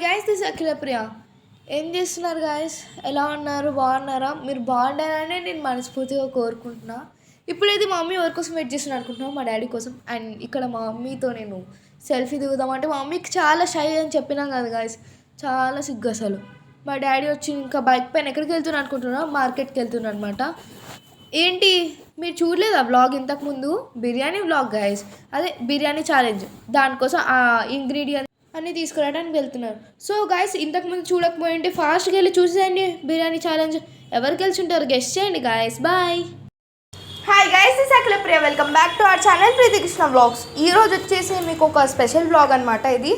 Guys, this Akhila ప్రియ. ఏం చేస్తున్నారు guys? ఎలా ఉన్నారు? బాగున్నారా? మీరు బాగుండాలనే నేను మనస్ఫూర్తిగా కోరుకుంటున్నా. ఇప్పుడైతే మా మమ్మీ ఎవరి కోసం వెయిట్ చేస్తున్నా అనుకుంటున్నాను, మా డాడీ కోసం. అండ్ ఇక్కడ మా మమ్మీతో నేను సెల్ఫీ దిగుదామంటే మా మమ్మీకి చాలా షై అని చెప్పినాం కదా గాయస్, చాలా సిగ్గు అసలు. మా డాడీ వచ్చి ఇంకా బైక్ పైన ఎక్కడికి వెళ్తున్నా అనుకుంటున్నా, మార్కెట్కి వెళ్తున్నా అనమాట. ఏంటి మీరు చూడలేదా వ్లాగ్ ఇంతకుముందు? బిర్యానీ వ్లాగ్ గాయస్, అదే బిర్యానీ ఛాలెంజ్. దానికోసం ఆ ఇంగ్రీడియంట్స్ అన్నీ తీసుకురావడానికి వెళ్తున్నారు. సో గాయస్, ఇంతకుముందు చూడకపోయింటే ఫాస్ట్గా వెళ్ళి చూసేయండి బిర్యానీ ఛాలెంజ్. ఎవరు గెలిచుంటారు గెస్ట్ చేయండి guys. Bye. Hi guys, this Akhila Priya. Welcome back to our channel Preethi Krishna vlogs. ఈరోజు వచ్చేసి మీకు ఒక స్పెషల్ వ్లాగ్ అనమాట ఇది.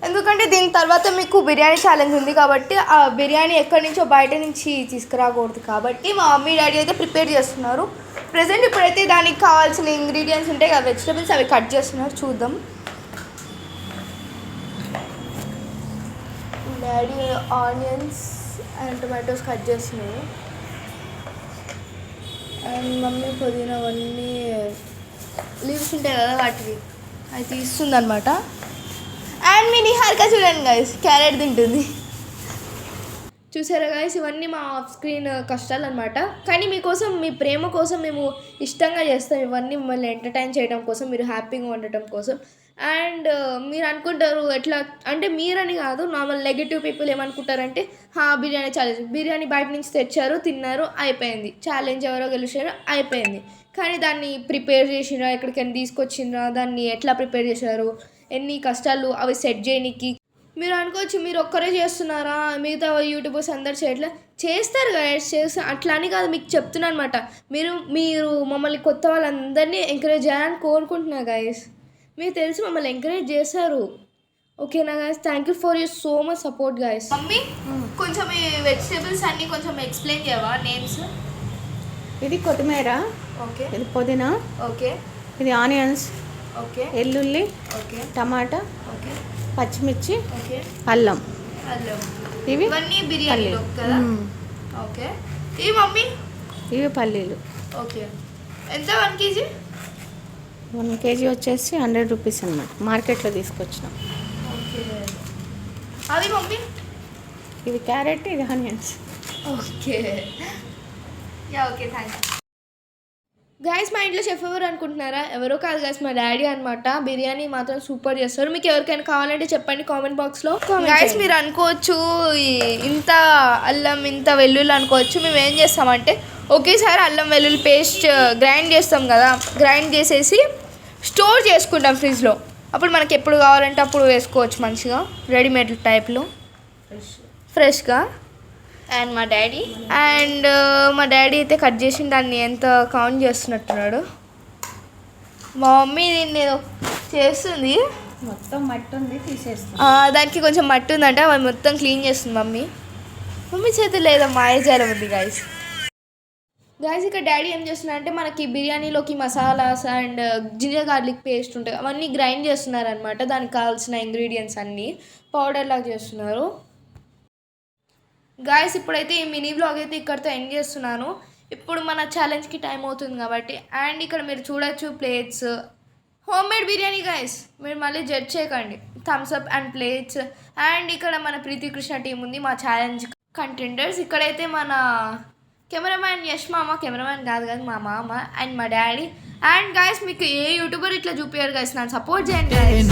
ఎందుకంటే దీని తర్వాత మీకు బిర్యానీ ఛాలెంజ్ ఉంది కాబట్టి ఆ బిర్యానీ ఎక్కడి నుంచో బయట నుంచి తీసుకురాకూడదు కాబట్టి మా మమ్మీ డాడీ అయితే ప్రిపేర్ చేస్తున్నారు. ప్రజెంట్ ఇప్పుడైతే దానికి కావాల్సిన ఇంగ్రీడియంట్స్ ఉంటాయి కదా, వెజిటబుల్స్, అవి కట్ చేస్తున్నారు. చూద్దాం. Daddy onions and tomatoes cut చేస్తున్నాయి. అండ్ మమ్మీ పుదీనా అవన్నీ లీవ్స్ ఉంటాయి కదా వాటివి అది తీస్తుంది అనమాట. అండ్ మీ నిహారిక చూడండి గైస్, క్యారెట్ తింటుంది. చూసారా గైస్, ఇవన్నీ మా ఆఫ్ స్క్రీన్ కష్టాలు అనమాట. కానీ మీకోసం, మీ ప్రేమ కోసం మేము ఇష్టంగా చేస్తాం ఇవన్నీ, మిమ్మల్ని ఎంటర్టైన్ చేయడం కోసం, మీరు హ్యాపీగా ఉండటం కోసం. అండ్ మీరు అనుకుంటారు ఎట్లా అంటే, మీరని కాదు, నార్మల్ నెగిటివ్ పీపుల్ ఏమనుకుంటారంటే, బిర్యానీ ఛాలెంజ్, బిర్యానీ బయట నుంచి తెచ్చారు, తిన్నారు, అయిపోయింది, ఛాలెంజ్ ఎవరో గెలిచారో అయిపోయింది. కానీ దాన్ని ప్రిపేర్ చేసినా, ఎక్కడికైనా తీసుకొచ్చినా, దాన్ని ఎట్లా ప్రిపేర్ చేశారు, ఎన్ని కష్టాలు అవి సెట్ చేయడానికి. మీరు అనుకోవచ్చు మీరు ఒక్కరే చేస్తున్నారా, మిగతా యూట్యూబర్స్ అందరు చేస్తారు గైస్, చేస్తారు అట్లా అని కాదు, మీకు చెప్తున్నా అనమాట. మీరు మమ్మల్ని కొత్త వాళ్ళందరినీ ఎంకరేజ్ చేయాలని కోరుకుంటున్నా గైస్. మీకు తెలిసి మమ్మల్ని ఎంకరేజ్ చేస్తారు, ఓకేనా guys? Thank you for your so much support guys. Mummy కొంచెం ఈ వెజిటేబుల్స్ అన్నీ కొంచెం ఎక్స్ప్లెయిన్ చేయవా, నేమ్స్? ఇది కొత్తిమీర, ఓకే. ఇది పుదీనా, ఓకే. ఇది ఆనియన్స్, ఓకే. ఎల్లుల్లి, ఓకే. టమాటా, ఓకే. పచ్చిమిర్చి, ఓకే. అల్లం. ఇవన్నీ బిర్యానీలో కదా? ఓకే. ఇవి మమ్మీ? ఇవి పల్లీలు. ఓకే. ఎంత 1 kg? 1 kg వచ్చేసి 100 రూపీస్ అన్నమాట, మార్కెట్లో తీసుకొచ్చినాం. ఓకే. అవి మమ్మీ? ఇవి క్యారెట్, ఇది onions. Okay. Okay, thank you guys. మా ఇంట్లో చెఫ్ ఎవరు అనుకుంటున్నారా? ఎవరో కాదు గైస్, మా డాడీ అనమాట. బిర్యానీ మాత్రం సూపర్ చేస్తారు. మీకు ఎవరికైనా కావాలంటే చెప్పండి కామెంట్ బాక్స్లో. గైస్ మీరు అనుకోవచ్చు ఇంత అల్లం ఇంత వెల్లుల్లి అనుకోవచ్చు. మేము ఏం చేస్తామంటే ఒకేసారి అల్లం వెల్లుల్లి పేస్ట్ గ్రైండ్ చేస్తాం కదా, గ్రైండ్ చేసేసి స్టోర్ చేసుకుంటాం ఫ్రిడ్జ్లో. అప్పుడు మనకి ఎప్పుడు కావాలంటే అప్పుడు వేసుకోవచ్చు మంచిగా, రెడీమేడ్ టైప్లో ఫ్రెష్గా. అండ్ మా డాడీ అయితే కట్ చేసి దాన్ని ఎంత కౌంట్ చేస్తున్నట్టున్నాడు. మా మమ్మీ దీన్ని చేస్తుంది, మొత్తం మట్టి ఉంది తీసేస్తాం. దానికి కొంచెం మట్టి ఉందంటే అవి మొత్తం క్లీన్ చేస్తుంది మమ్మీ చేతులు లేదా మాయజాలం ఉంది గైస్. ఇక్కడ డాడీ ఏం చేస్తున్నారు అంటే, మనకి బిర్యానీలోకి masalas and ginger garlic paste ఉంటాయి, అవన్నీ గ్రైండ్ చేస్తున్నారు అనమాట. దానికి కావాల్సిన ఇంగ్రీడియంట్స్ అన్నీ పౌడర్ లాగా చేస్తున్నారు గాయస్. ఇప్పుడైతే ఈ మినీ వ్లాగ్ అయితే ఇక్కడితో ఎండ్ చేస్తున్నాను. ఇప్పుడు మన ఛాలెంజ్కి టైం అవుతుంది కాబట్టి. అండ్ ఇక్కడ మీరు చూడొచ్చు plates, home made biryani guys, మీరు మళ్ళీ జడ్జ్ చేయకండి. Thums Up and plates. And ఇక్కడ మన ప్రీతి కృష్ణ టీం ఉంది, మా ఛాలెంజ్ కంటెండర్స్. ఇక్కడైతే మన కెమెరామ్యాన్ యష్ మామ, కెమెరామ్యాన్ కాదు కదా మా మామ, అండ్ మా డాడీ. అండ్ గాయస్ మీకు ఏ యూట్యూబర్ ఇట్లా చూపించారు గాయస్, నన్ను సపోర్ట్ చేయండి గాయస్.